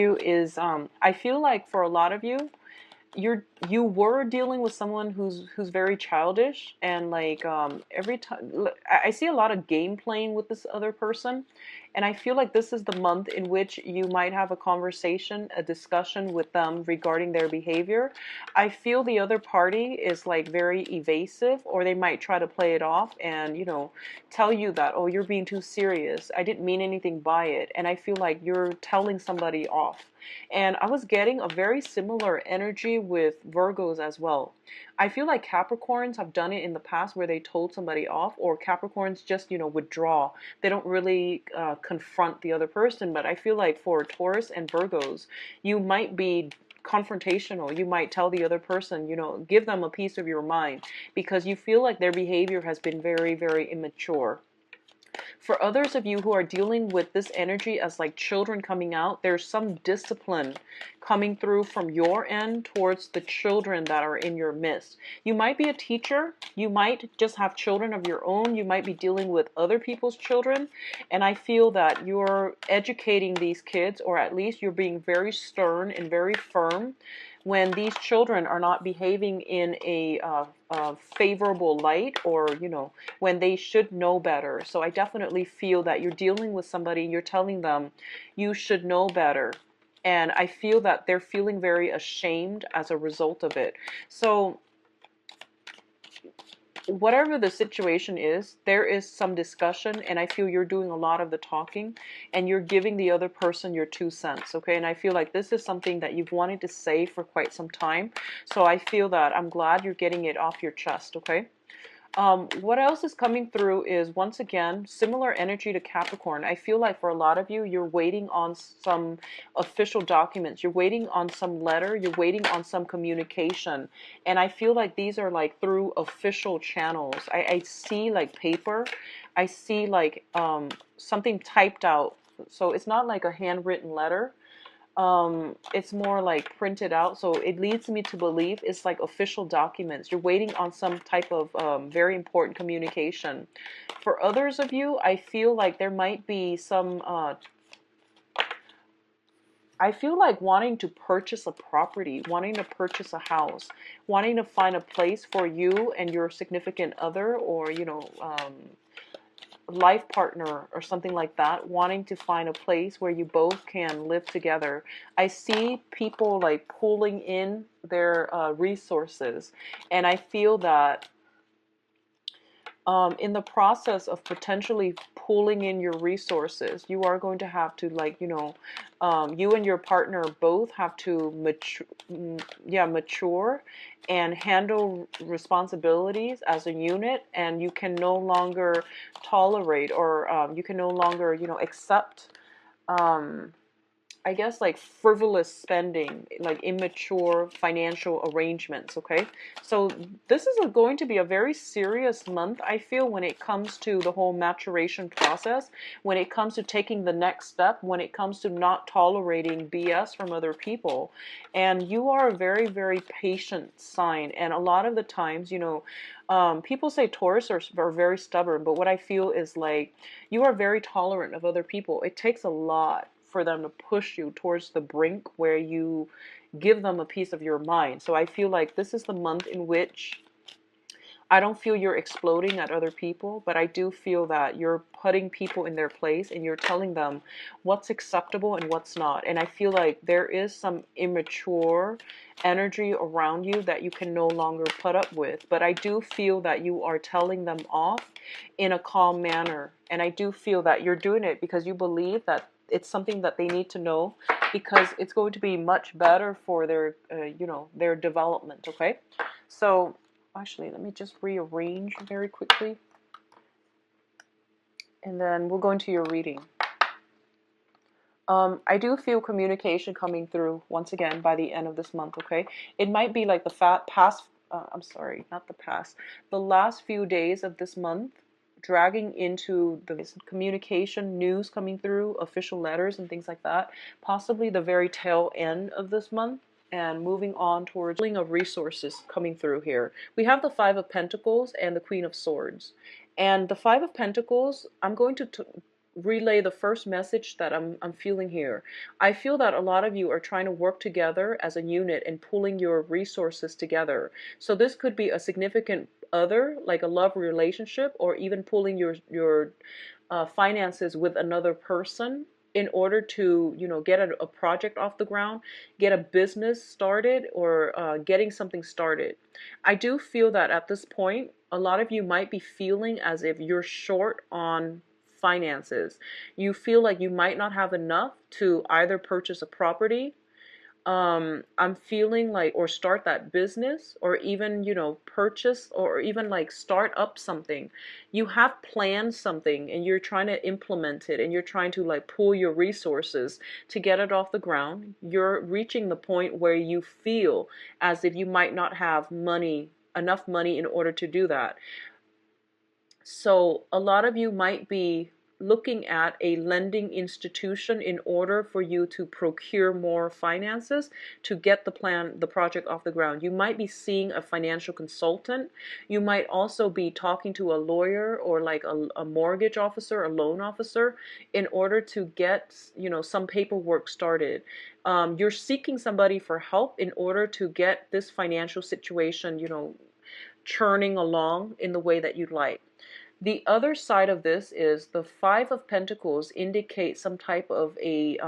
Is I feel like for a lot of you, you were dealing with someone who's very childish, and like every time I see a lot of game playing with this other person, and I feel like this is the month in which you might have a conversation, a discussion with them regarding their behavior. I feel the other party is like very evasive, or they might try to play it off and, tell you that, oh, you're being too serious, I didn't mean anything by it, and I feel like you're telling somebody off. And I was getting a very similar energy with Virgos as well. I feel like Capricorns have done it in the past where they told somebody off, or Capricorns just, withdraw. They don't really confront the other person. But I feel like for Taurus and Virgos, you might be confrontational. You might tell the other person, give them a piece of your mind, because you feel like their behavior has been very, very immature. For others of you who are dealing with this energy as like children coming out, there's some discipline coming through from your end towards the children that are in your midst. You might be a teacher. You might just have children of your own. You might be dealing with other people's children. And I feel that you're educating these kids, or at least you're being very stern and very firm when these children are not behaving in a favorable light, or when they should know better. So I definitely feel that you're dealing with somebody, you're telling them you should know better, and I feel that they're feeling very ashamed as a result of it. So whatever the situation is, there is some discussion, and I feel you're doing a lot of the talking, and you're giving the other person your 2 cents, okay? And I feel like this is something that you've wanted to say for quite some time. So I feel that I'm glad you're getting it off your chest, okay? What else is coming through is, once again, similar energy to Capricorn. I feel like for a lot of you, you're waiting on some official documents. You're waiting on some letter. You're waiting on some communication. And I feel like these are like through official channels. I see like paper. I see like something typed out. So it's not like a handwritten letter. It's more like printed out, so it leads me to believe it's like official documents. You're waiting on some type of very important communication. For others of you, I feel like there might be some I feel like wanting to purchase a property, wanting to purchase a house, wanting to find a place for you and your significant other, or life partner or something like that, wanting to find a place where you both can live together. I see people like pulling in their resources, and I feel that in the process of potentially pulling in your resources, you are going to have to, like, you and your partner both have to mature and handle responsibilities as a unit, and you can no longer tolerate, or you can no longer, accept I guess like frivolous spending, like immature financial arrangements, okay? So this is going to be a very serious month, I feel, when it comes to the whole maturation process, when it comes to taking the next step, when it comes to not tolerating BS from other people. And you are a very, very patient sign. And a lot of the times, people say Taurus are very stubborn, but what I feel is like you are very tolerant of other people. It takes a lot for them to push you towards the brink where you give them a piece of your mind. So I feel like this is the month in which I don't feel you're exploding at other people, but I do feel that you're putting people in their place, and you're telling them what's acceptable and what's not. And I feel like there is some immature energy around you that you can no longer put up with. But I do feel that you are telling them off in a calm manner. And I do feel that you're doing it because you believe that it's something that they need to know, because it's going to be much better for their, their development, okay? So actually, let me just rearrange very quickly, and then we'll go into your reading. I do feel communication coming through once again by the end of this month, okay? It might be like the past, I'm sorry, not the past, the last few days of this month, dragging into the communication, news coming through, official letters and things like that. Possibly the very tail end of this month, and moving on towards pulling of resources coming through here. We have the Five of Pentacles and the Queen of Swords. And the Five of Pentacles, I'm going to relay the first message that I'm feeling here. I feel that a lot of you are trying to work together as a unit and pulling your resources together. So this could be a significant other, like a love relationship, or even pulling your finances with another person in order to, get a project off the ground, get a business started, or getting something started. I do feel that at this point, a lot of you might be feeling as if you're short on finances. You feel like you might not have enough to either purchase a property, I'm feeling like, or start that business, or even, purchase, or even like start up something. You have planned something and you're trying to implement it, and you're trying to like pool your resources to get it off the ground. You're reaching the point where you feel as if you might not have enough money in order to do that. So a lot of you might be looking at a lending institution in order for you to procure more finances to get the project off the ground. You might be seeing a financial consultant. You might also be talking to a lawyer, or like a mortgage officer, a loan officer, in order to get, some paperwork started. You're seeking somebody for help in order to get this financial situation, churning along in the way that you'd like. The other side of this is the Five of Pentacles indicate some type of a,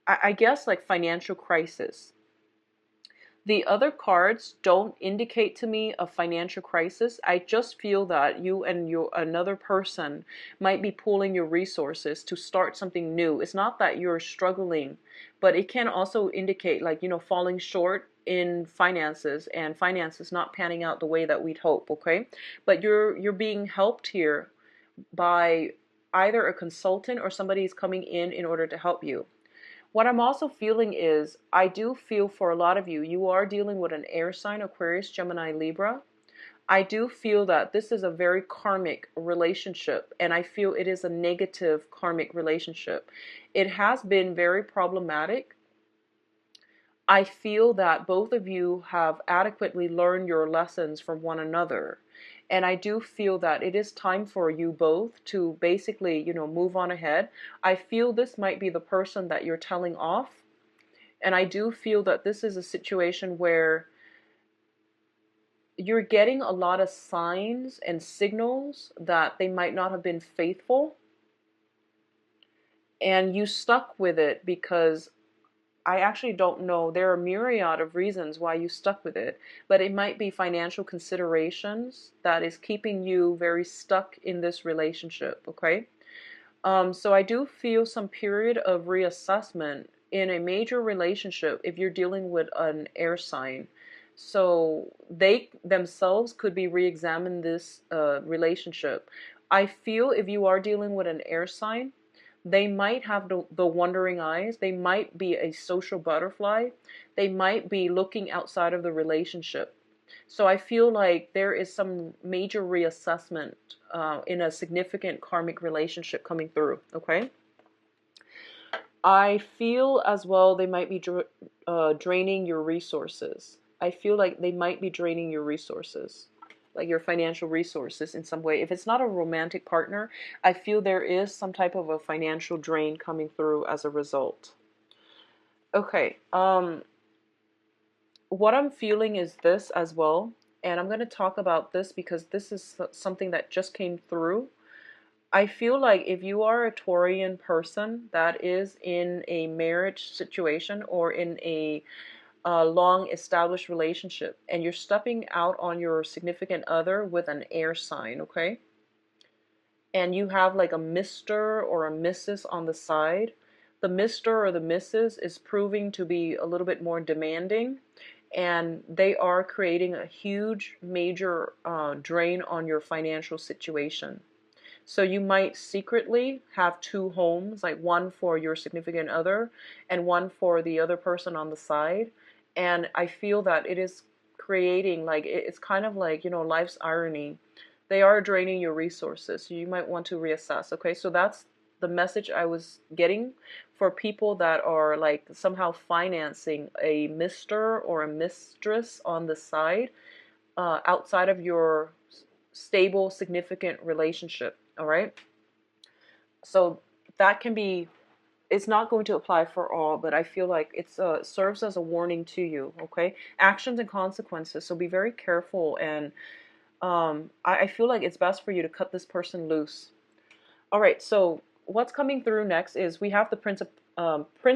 I guess, like financial crisis. The other cards don't indicate to me a financial crisis. I just feel that you and another person might be pooling your resources to start something new. It's not that you're struggling, but it can also indicate like, falling short in finances, and finances not panning out the way that we'd hope, okay? But you're being helped here by either a consultant or somebody's coming in order to help you. What I'm also feeling is, I do feel for a lot of you, you are dealing with an air sign, Aquarius, Gemini, Libra. I do feel that this is a very karmic relationship, and I feel it is a negative karmic relationship. It has been very problematic. I feel that both of you have adequately learned your lessons from one another. And I do feel that it is time for you both to basically, move on ahead. I feel this might be the person that you're telling off. And I do feel that this is a situation where you're getting a lot of signs and signals that they might not have been faithful. And you stuck with it because I actually don't know. There are a myriad of reasons why you stuck with it, but it might be financial considerations that is keeping you very stuck in this relationship, okay? So I do feel some period of reassessment in a major relationship if you're dealing with an air sign. So they themselves could be re-examine this relationship. I feel if you are dealing with an air sign, they might have the wandering eyes. They might be a social butterfly. They might be looking outside of the relationship. So I feel like there is some major reassessment in a significant karmic relationship coming through, okay? I feel as well they might be draining your resources. I feel like they might be draining your resources, like your financial resources in some way. If it's not a romantic partner, I feel there is some type of a financial drain coming through as a result. Okay, what I'm feeling is this as well, and I'm going to talk about this because this is something that just came through. I feel like if you are a Taurian person that is in a marriage situation or in a long established relationship, and you're stepping out on your significant other with an air sign, okay? And you have like a Mr. or a Mrs. on the side. The Mr. or the Mrs. is proving to be a little bit more demanding, and they are creating a huge major drain on your financial situation. So you might secretly have two homes, like one for your significant other and one for the other person on the side. And I feel that it is creating like, it's kind of like, life's irony. They are draining your resources. So you might want to reassess. Okay, so that's the message I was getting for people that are like somehow financing a Mr. or a mistress on the side outside of your stable, significant relationship. All right. So that can be, it's not going to apply for all, but I feel like it's serves as a warning to you. Okay, actions and consequences. So be very careful, and I feel like it's best for you to cut this person loose. All right, so what's coming through next is we have the Prince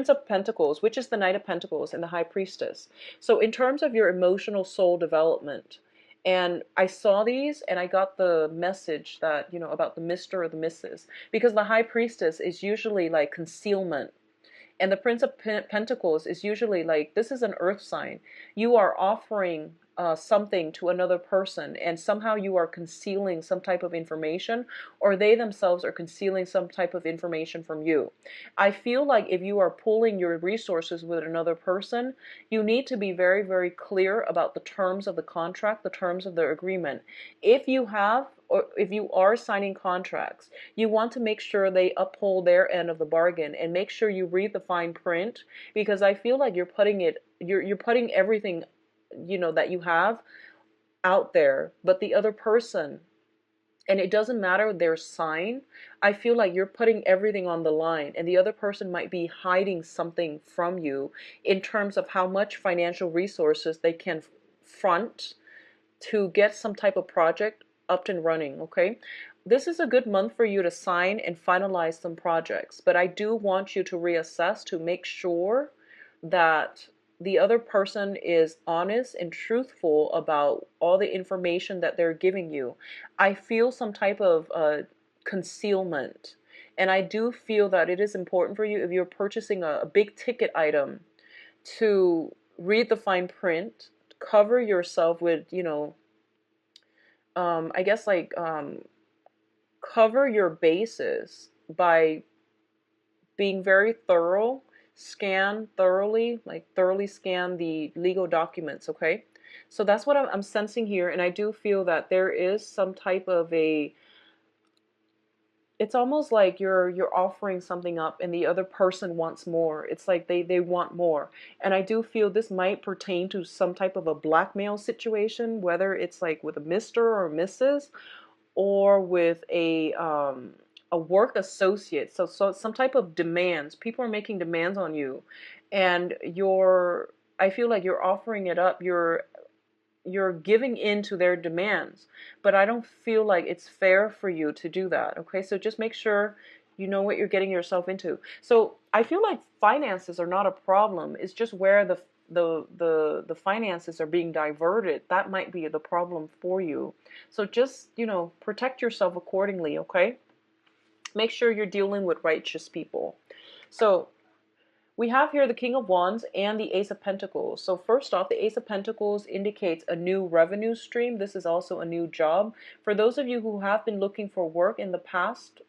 of Pentacles, which is the Knight of Pentacles, and the High Priestess. So in terms of your emotional soul development, and I saw these and I got the message that, you know, about the Mr. or the Mrs. Because the High Priestess is usually like concealment. And the Prince of Pentacles is usually like, this is an earth sign. You are offering something to another person, and somehow you are concealing some type of information, or they themselves are concealing some type of information from you. I feel like if you are pooling your resources with another person, you need to be very, very clear about the terms of the contract, the terms of the agreement. If you have, or if you are signing contracts, you want to make sure they uphold their end of the bargain, and make sure you read the fine print, because I feel like you're putting everything, you know, that you have out there, but the other person, and it doesn't matter their sign, I feel like you're putting everything on the line, and the other person might be hiding something from you in terms of how much financial resources they can front to get some type of project up and running. Okay, this is a good month for you to sign and finalize some projects, but I do want you to reassess to make sure that the other person is honest and truthful about all the information that they're giving you. I feel some type of concealment, and I do feel that it is important for you, if you're purchasing a big ticket item, to read the fine print, cover yourself with, you know, I guess like cover your bases by being very thorough, scan thoroughly, like thoroughly scan the legal documents, okay? So that's what I'm sensing here, and I do feel that there is some type of a, it's almost like you're offering something up and the other person wants more. It's like they want more. And I do feel this might pertain to some type of a blackmail situation, whether it's like with a Mr. or Mrs., or with a work associate. So some type of demands. People are making demands on you, and I feel like you're offering it up. You're giving in to their demands, but I don't feel like it's fair for you to do that. Okay, so just make sure you know what you're getting yourself into. So I feel like finances are not a problem. It's just where the finances are being diverted. That might be the problem for you. So just, you know, protect yourself accordingly. Okay, make sure you're dealing with righteous people. So we have here the King of Wands and the Ace of Pentacles. So first off, the Ace of Pentacles indicates a new revenue stream. This is also a new job. For those of you who have been looking for work in the past,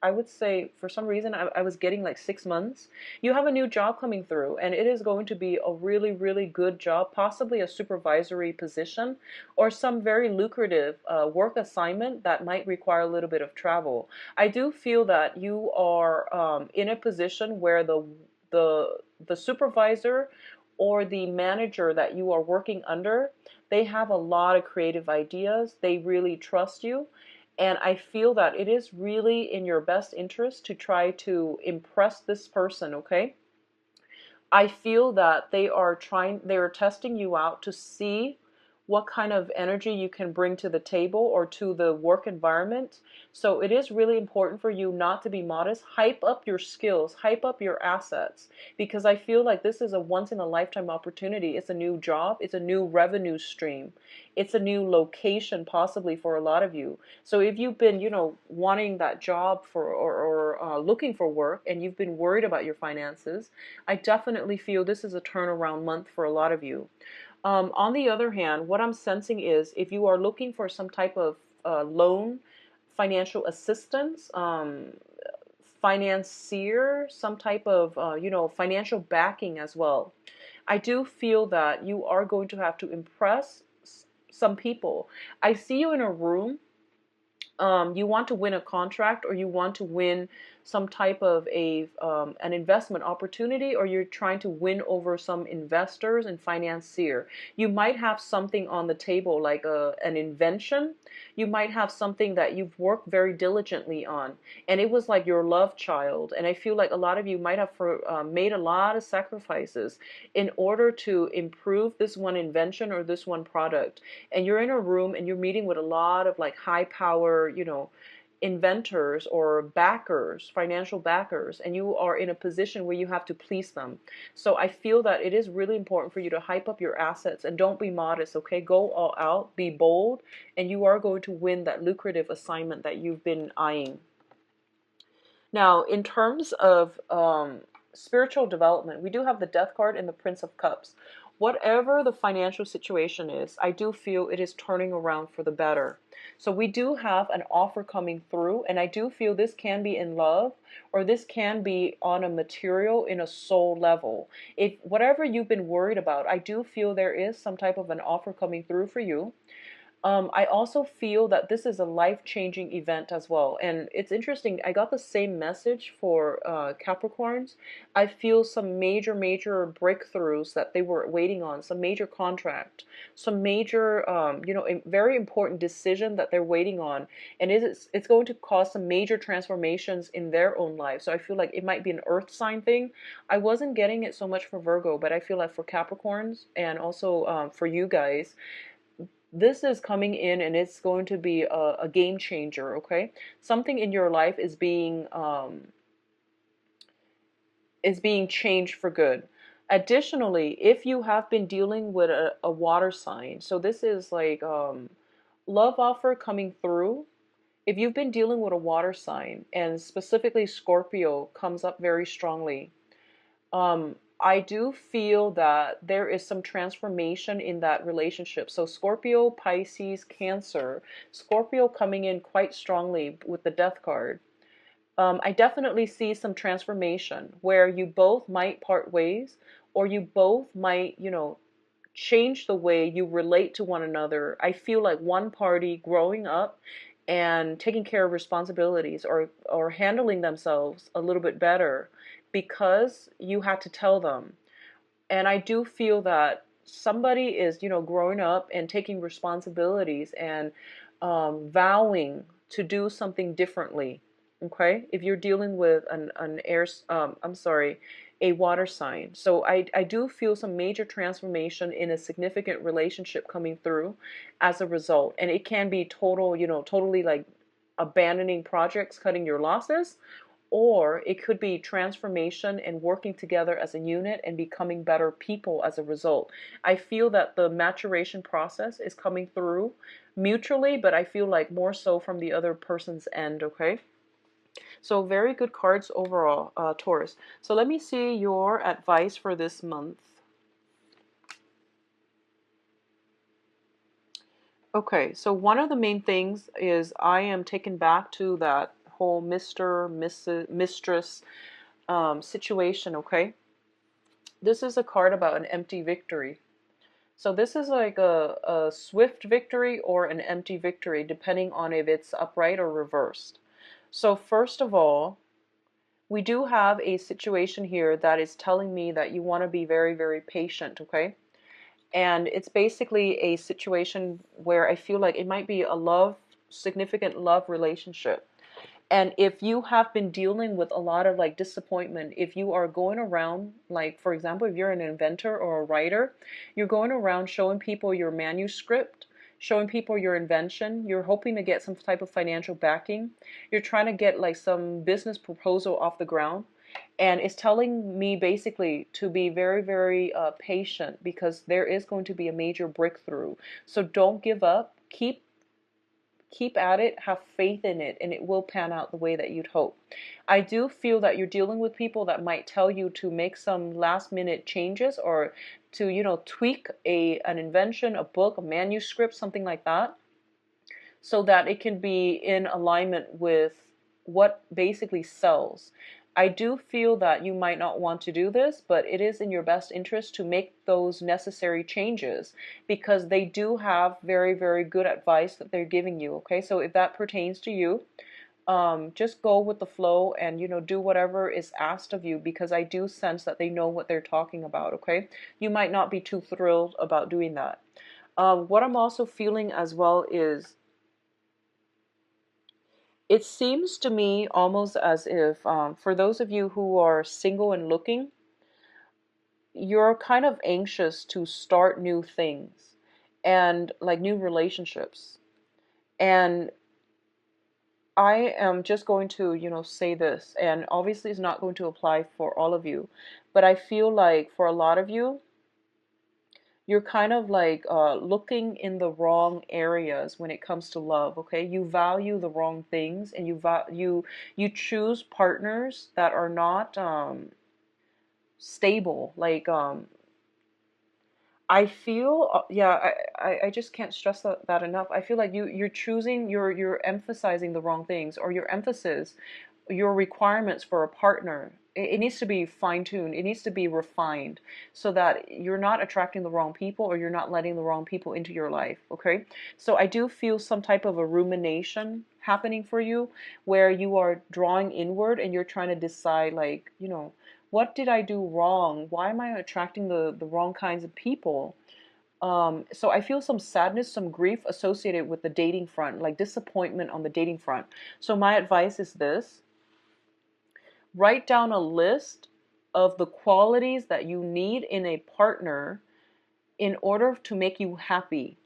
I would say for some reason I was getting like 6 months. You have a new job coming through, and it is going to be a really, really good job, possibly a supervisory position or some very lucrative work assignment that might require a little bit of travel. I do feel that you are in a position where the the supervisor or the manager that you are working under, they have a lot of creative ideas. They really trust you. And I feel that it is really in your best interest to try to impress this person, okay? I feel that they are testing you out to see what kind of energy you can bring to the table or to the work environment. So it is really important for you not to be modest. Hype up your skills, hype up your assets, because I feel like this is a once in a lifetime opportunity. It's a new job, it's a new revenue stream, it's a new location possibly for a lot of you. So if you've been, you know, wanting that job for or looking for work, and you've been worried about your finances, I definitely feel this is a turnaround month for a lot of you. On the other hand, what I'm sensing is if you are looking for some type of loan, financial assistance, financier, some type of you know, financial backing as well, I do feel that you are going to have to impress some people. I see you in a room. You want to win a contract, or you want to win some type of an investment opportunity, or you're trying to win over some investors and financier. You might have something on the table like an invention. You might have something that you've worked very diligently on, and it was like your love child. And I feel like a lot of you might have made a lot of sacrifices in order to improve this one invention or this one product. And you're in a room and you're meeting with a lot of like high power, inventors or backers, financial backers, and you are in a position where you have to please them. So I feel that it is really important for you to hype up your assets and don't be modest, okay? Go all out, be bold, and you are going to win that lucrative assignment that you've been eyeing. Now, in terms of spiritual development, we do have the Death card and the Prince of Cups. Whatever the financial situation is, I do feel it is turning around for the better. So we do have an offer coming through, and I do feel this can be in love, or this can be on a material, in a soul level. If whatever you've been worried about, I do feel there is some type of an offer coming through for you. I also feel that this is a life-changing event as well. And it's interesting, I got the same message for Capricorns. I feel some major, major breakthroughs that they were waiting on, some major contract, some major, a very important decision that they're waiting on. And it's going to cause some major transformations in their own life. So I feel like it might be an earth sign thing. I wasn't getting it so much for Virgo, but I feel like for Capricorns and also for you guys, this is coming in and it's going to be a game changer, okay? Something in your life is being changed for good. Additionally, if you have been dealing with a water sign, so this is like love offer coming through. If you've been dealing with a water sign, and specifically Scorpio comes up very strongly, I do feel that there is some transformation in that relationship. So Scorpio, Pisces, Cancer, Scorpio coming in quite strongly with the Death card. I definitely see some transformation where you both might part ways, or you both might, change the way you relate to one another. I feel like one party growing up and taking care of responsibilities, or handling themselves a little bit better because you had to tell them. And I do feel that somebody is, growing up and taking responsibilities and vowing to do something differently. Okay, if you're dealing with an air, I'm sorry, a water sign. So I do feel some major transformation in a significant relationship coming through as a result. And it can be total, totally like abandoning projects, cutting your losses, or it could be transformation and working together as a unit and becoming better people as a result. I feel that the maturation process is coming through mutually, but I feel like more so from the other person's end, okay? So very good cards overall, Taurus. So let me see your advice for this month. Okay, so one of the main things is I am taken back to that whole Mistress situation, okay? This is a card about an empty victory. So this is like a swift victory or an empty victory, depending on if it's upright or reversed. So first of all, we do have a situation here that is telling me that you want to be very, very patient, okay? And it's basically a situation where I feel like it might be a significant love relationship. And if you have been dealing with a lot of like disappointment, if you are going around, like for example, if you're an inventor or a writer, you're going around showing people your manuscript, showing people your invention, you're hoping to get some type of financial backing, you're trying to get like some business proposal off the ground. And it's telling me basically to be very, very patient, because there is going to be a major breakthrough. So don't give up. Keep at it, have faith in it, and it will pan out the way that you'd hope. I do feel that you're dealing with people that might tell you to make some last minute changes, or to, tweak an invention, a book, a manuscript, something like that, so that it can be in alignment with what basically sells. I do feel that you might not want to do this, but it is in your best interest to make those necessary changes, because they do have very, very good advice that they're giving you, okay? So if that pertains to you, just go with the flow and, do whatever is asked of you, because I do sense that they know what they're talking about, okay? You might not be too thrilled about doing that. What I'm also feeling as well is it seems to me almost as if, for those of you who are single and looking, you're kind of anxious to start new things and like new relationships. And I am just going to, say this, and obviously it's not going to apply for all of you, but I feel like for a lot of you, you're kind of like looking in the wrong areas when it comes to love. Okay, you value the wrong things, and you choose partners that are not stable. Like I feel, yeah, I just can't stress that enough. I feel like you're choosing, you're emphasizing the wrong things, or your emphasis, your requirements for a partner. It needs to be fine-tuned. It needs to be refined so that you're not attracting the wrong people, or you're not letting the wrong people into your life. Okay. So I do feel some type of a rumination happening for you, where you are drawing inward and you're trying to decide, like, what did I do wrong? Why am I attracting the wrong kinds of people? So I feel some sadness, some grief associated with the dating front, like disappointment on the dating front. So my advice is this: write down a list of the qualities that you need in a partner in order to make you happy.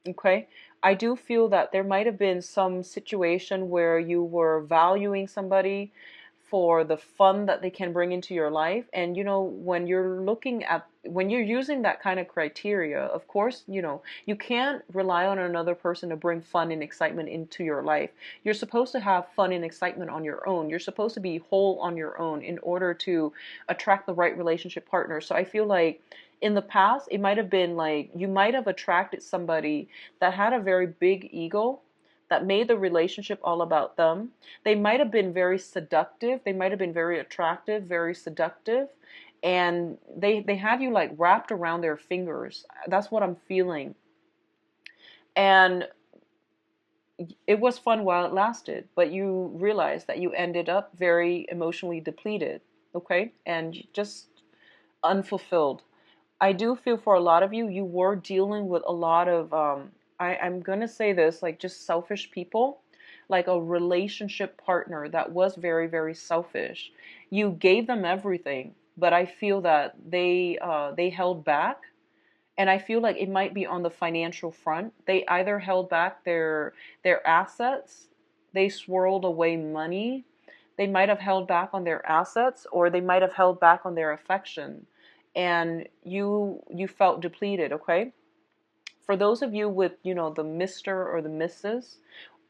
Okay? I do feel that there might have been some situation where you were valuing somebody for the fun that they can bring into your life. And when you're using that kind of criteria, of course, you can't rely on another person to bring fun and excitement into your life. You're supposed to have fun and excitement on your own. You're supposed to be whole on your own in order to attract the right relationship partner. So I feel like in the past, it might have been like you might have attracted somebody that had a very big ego, that made the relationship all about them. They might have been very seductive. They might have been very attractive, very seductive. And they had you like wrapped around their fingers. That's what I'm feeling. And it was fun while it lasted, but you realize that you ended up very emotionally depleted, okay? And just unfulfilled. I do feel for a lot of you, you were dealing with a lot of, I'm going to say this, like just selfish people, like a relationship partner that was very, very selfish. You gave them everything, but I feel that they held back. And I feel like it might be on the financial front. They either held back their assets, they swirled away money, they might have held back on their assets, or they might have held back on their affection, and you felt depleted. Okay, for those of you with, the Mr. or the Mrs.,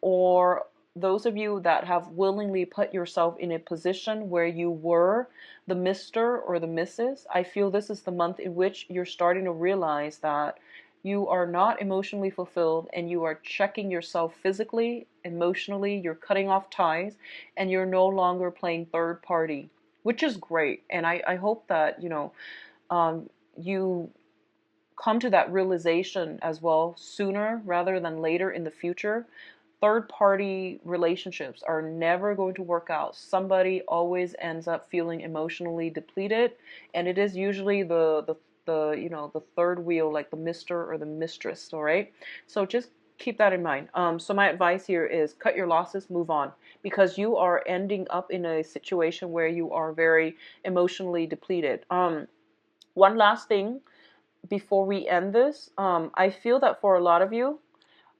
or those of you that have willingly put yourself in a position where you were the Mr. or the Mrs., I feel this is the month in which you're starting to realize that you are not emotionally fulfilled, and you are checking yourself physically, emotionally, you're cutting off ties, and you're no longer playing third party, which is great. And I hope that, you come to that realization as well sooner rather than later in the future. Third party relationships are never going to work out. Somebody always ends up feeling emotionally depleted, and it is usually the third wheel, like the Mr. or the mistress. All right, so just keep that in mind. So my advice here is cut your losses, move on, because you are ending up in a situation where you are very emotionally depleted. One last thing before we end this, I feel that for a lot of you,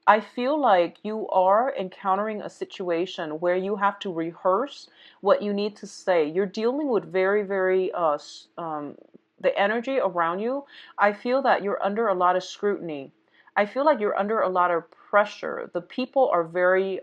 I feel like you are encountering a situation where you have to rehearse what you need to say. You're dealing with very, very, the energy around you. I feel that you're under a lot of scrutiny. I feel like you're under a lot of pressure. The people are very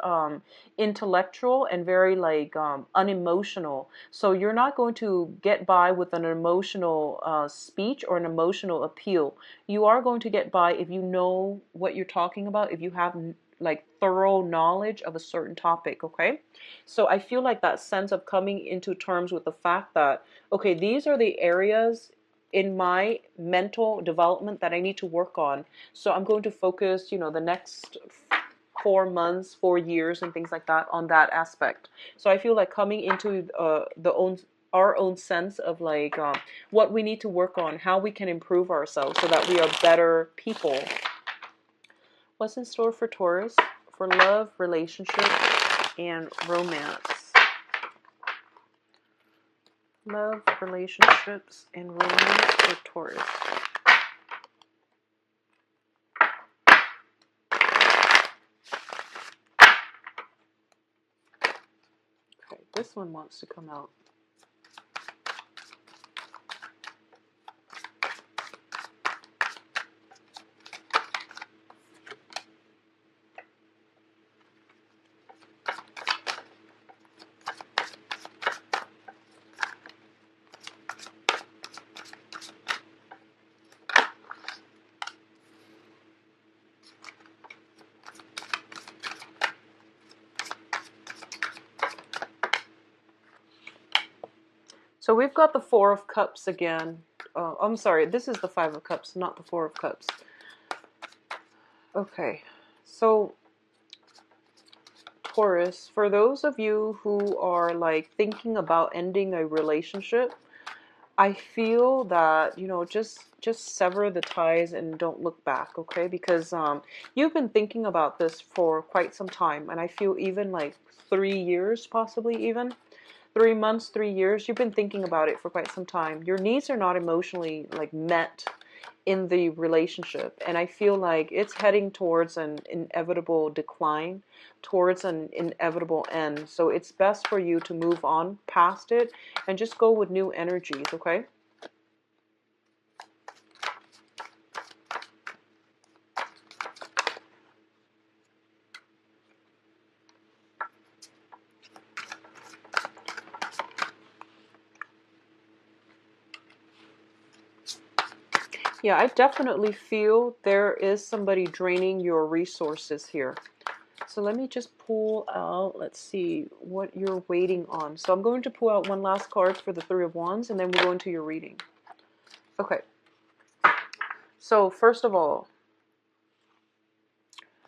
intellectual and very like unemotional. So you're not going to get by with an emotional speech or an emotional appeal. You are going to get by if you know what you're talking about, if you have like thorough knowledge of a certain topic, okay? So I feel like that sense of coming into terms with the fact that, okay, these are the areas in my mental development that I need to work on. So I'm going to focus, the next 4 months, 4 years, and things like that on that aspect. So I feel like coming into our own sense of like what we need to work on, how we can improve ourselves so that we are better people. What's in store for Taurus for love, relationship, and romance? Love, relationships, and romance for Taurus. Okay, this one wants to come out. So we've got the Four of Cups again. I'm sorry, this is the Five of Cups, not the Four of Cups. Okay, so Taurus, for those of you who are like thinking about ending a relationship, I feel that, you know, just sever the ties and don't look back, okay? Because you've been thinking about this for quite some time, and I feel even like 3 years, possibly even. 3 months, 3 years, you've been thinking about it for quite some time. Your needs are not emotionally like met in the relationship, and I feel like it's heading towards an inevitable decline, towards an inevitable end. So it's best for you to move on past it and just go with new energies, okay? Yeah, I definitely feel there is somebody draining your resources here. So let me just pull out, let's see, what you're waiting on. So I'm going to pull out one last card for the Three of Wands, and then we'll go into your reading. Okay. So first of all,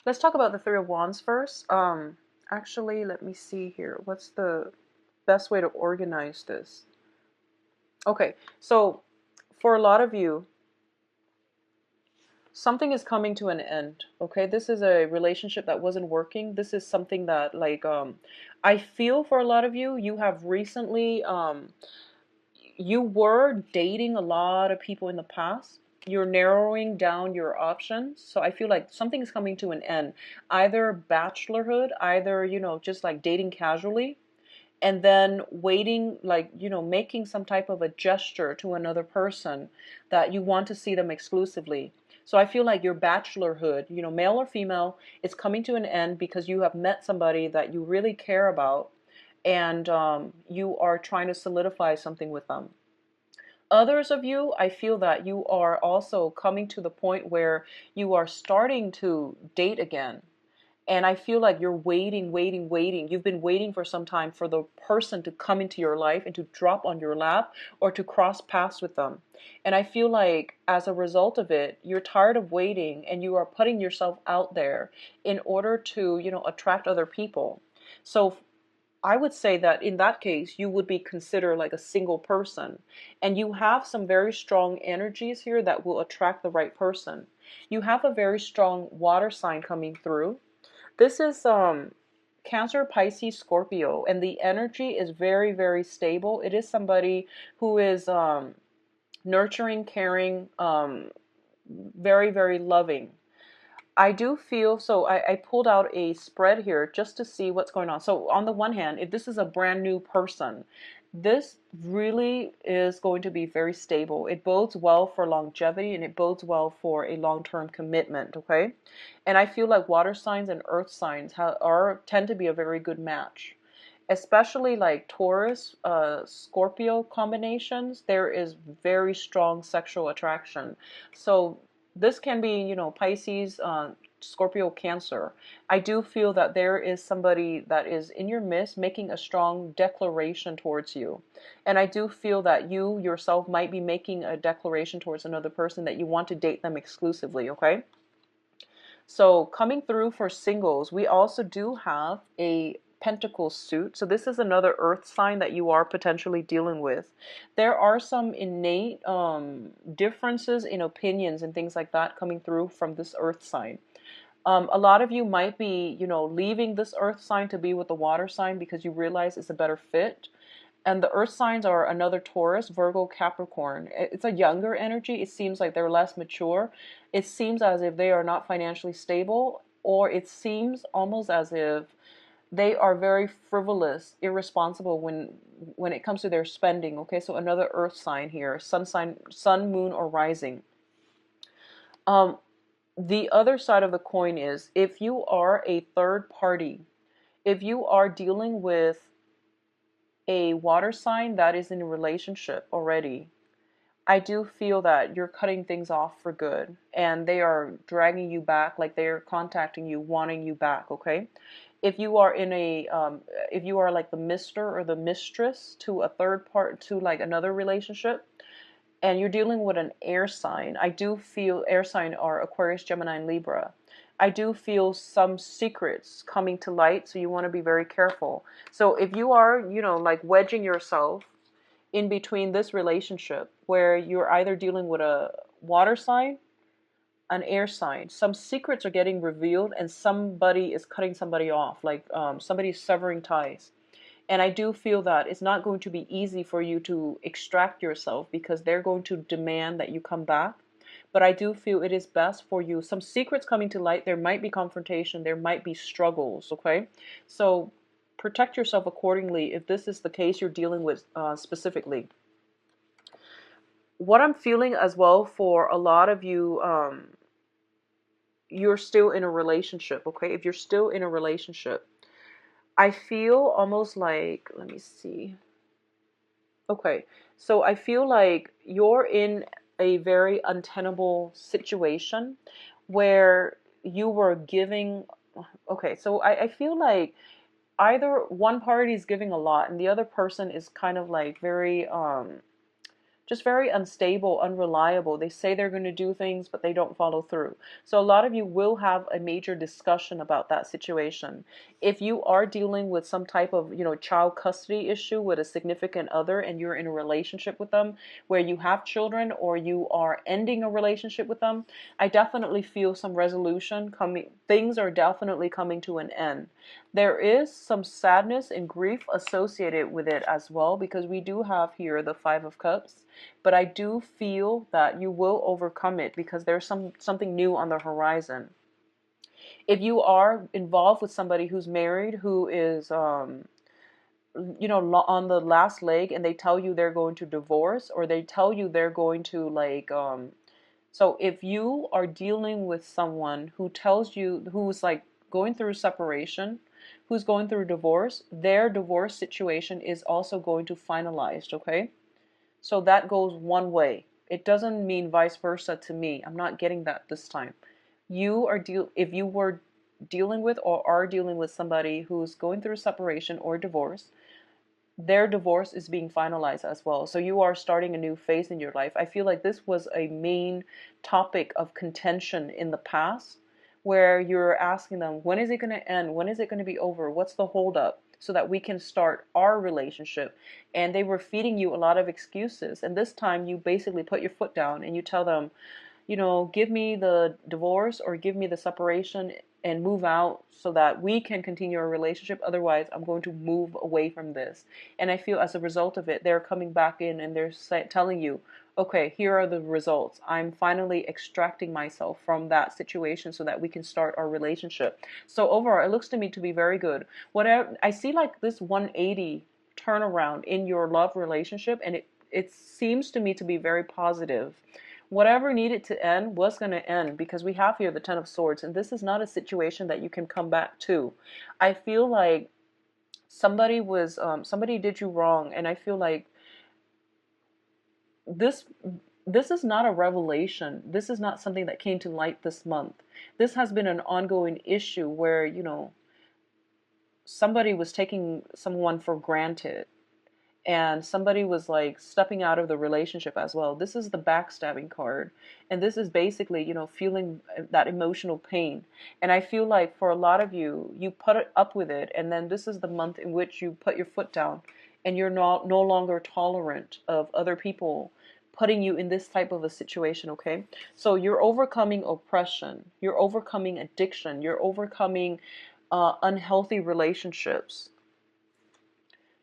let's talk about the Three of Wands first. Actually, let me see here. What's the best way to organize this? Okay, so for a lot of you, something is coming to an end. Okay, this is a relationship that wasn't working. This is something that like I feel for a lot of you, you have recently you were dating a lot of people in the past. You're narrowing down your options. So I feel like something is coming to an end. Either bachelorhood, either, you know, just like dating casually, and then waiting, like, you know, making some type of a gesture to another person that you want to see them exclusively. So I feel like your bachelorhood, you know, male or female, is coming to an end because you have met somebody that you really care about, and you are trying to solidify something with them. Others of you, I feel that you are also coming to the point where you are starting to date again. And I feel like you're waiting, waiting, waiting. You've been waiting for some time for the person to come into your life and to drop on your lap or to cross paths with them. And I feel like as a result of it, you're tired of waiting and you are putting yourself out there in order to, you know, attract other people. So I would say that in that case, you would be considered like a single person. And you have some very strong energies here that will attract the right person. You have a very strong water sign coming through. This is Cancer, Pisces, Scorpio, and the energy is very, very stable. It is somebody who is nurturing, caring, very, very loving. I do feel, so I pulled out a spread here just to see what's going on. So on the one hand, if this is a brand new person, this really is going to be very stable. It bodes well for longevity and it bodes well for a long-term commitment, okay? And I feel like water signs and earth signs tend to be a very good match. Especially like Taurus, Scorpio combinations, there is very strong sexual attraction. So this can be, you know, Pisces, Scorpio, Cancer. I do feel that there is somebody that is in your midst making a strong declaration towards you. And I do feel that you yourself might be making a declaration towards another person that you want to date them exclusively, okay? So coming through for singles, we also do have a pentacle suit. So this is another earth sign that you are potentially dealing with. There are some innate differences in opinions and things like that coming through from this earth sign. A lot of you might be, leaving this earth sign to be with the water sign because you realize it's a better fit. And the earth signs are another Taurus, Virgo, Capricorn. It's a younger energy. It seems like they're less mature. It seems as if they are not financially stable, or it seems almost as if they are very frivolous, irresponsible when it comes to their spending. Okay, so another earth sign here, sun sign, sun, moon, or rising. Um, the other side of the coin is if you are a third party, if you are dealing with a water sign that is in a relationship already, I do feel that you're cutting things off for good and they are dragging you back, like they're contacting you, wanting you back, okay? If you are in if you are like the mister or the mistress to a third part, to like another relationship, and you're dealing with an air sign, I do feel air sign are Aquarius, Gemini, and Libra. I do feel some secrets coming to light, so you want to be very careful. So if you are, like wedging yourself in between this relationship where you're either dealing with a water sign, an air sign, some secrets are getting revealed and somebody is cutting somebody off, like somebody's severing ties. And I do feel that it's not going to be easy for you to extract yourself because they're going to demand that you come back. But I do feel it is best for you. Some secrets coming to light. There might be confrontation. There might be struggles. Okay. So protect yourself accordingly if this is the case you're dealing with specifically. What I'm feeling as well for a lot of you, you're still in a relationship. Okay. If you're still in a relationship, I feel almost like, let me see. Okay, so I feel like you're in a very untenable situation where you were giving. Okay, so I feel like either one party is giving a lot and the other person is kind of like very just very unstable, unreliable. They say they're going to do things, but they don't follow through. So a lot of you will have a major discussion about that situation. If you are dealing with some type of, child custody issue with a significant other and you're in a relationship with them where you have children or you are ending a relationship with them, I definitely feel some resolution coming. Things are definitely coming to an end. There is some sadness and grief associated with it as well because we do have here the Five of Cups. But I do feel that you will overcome it because there's something new on the horizon. If you are involved with somebody who's married, who is, on the last leg, and they tell you they're going to divorce, or they tell you they're going to like, so if you are dealing with someone who tells you, who's like going through separation, who's going through divorce, their divorce situation is also going to finalize, okay? So that goes one way. It doesn't mean vice versa to me. I'm not getting that this time. If you were dealing with or are dealing with somebody who's going through separation or divorce, their divorce is being finalized as well. So you are starting a new phase in your life. I feel like this was a main topic of contention in the past where you're asking them, when is it going to end? When is it going to be over? What's the holdup? So that we can start our relationship. And they were feeding you a lot of excuses. And this time you basically put your foot down and you tell them, give me the divorce or give me the separation and move out so that we can continue our relationship. Otherwise, I'm going to move away from this. And I feel as a result of it, they're coming back in and they're telling you, okay, here are the results. I'm finally extracting myself from that situation so that we can start our relationship. So overall, it looks to me to be very good. Whatever I see, like this 180 turnaround in your love relationship, and it seems to me to be very positive. Whatever needed to end was going to end because we have here the Ten of Swords, and this is not a situation that you can come back to. I feel like somebody did you wrong, and I feel like this this is not a revelation. This is not something that came to light this month. This has been an ongoing issue where, somebody was taking someone for granted. and somebody was like stepping out of the relationship as well. This is the backstabbing card. And this is basically, you know, feeling that emotional pain. And I feel like for a lot of you, you put it up with it. And then this is the month in which you put your foot down and you're no longer tolerant of other people putting you in this type of a situation, okay? So you're overcoming oppression. You're overcoming addiction. You're overcoming unhealthy relationships.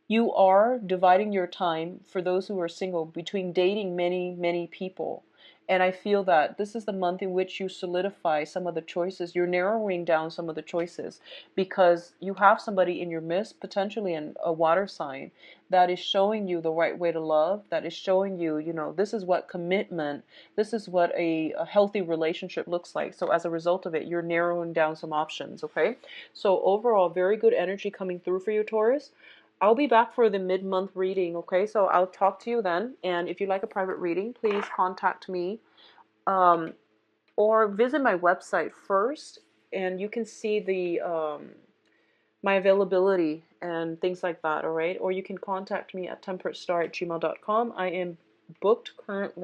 You are dividing your time, for those who are single, between dating many, many people. And I feel that this is the month in which you solidify some of the choices. You're narrowing down some of the choices because you have somebody in your midst, potentially in a water sign, that is showing you the right way to love, that is showing you, you know, this is what commitment, this is what a healthy relationship looks like. So as a result of it, you're narrowing down some options, okay? So overall, very good energy coming through for you, Taurus. I'll be back for the mid-month reading, okay? So I'll talk to you then. And if you'd like a private reading, please contact me um, or visit my website first, and you can see the my availability and things like that, all right? Or you can contact me at temperatestar@gmail.com. I am booked currently.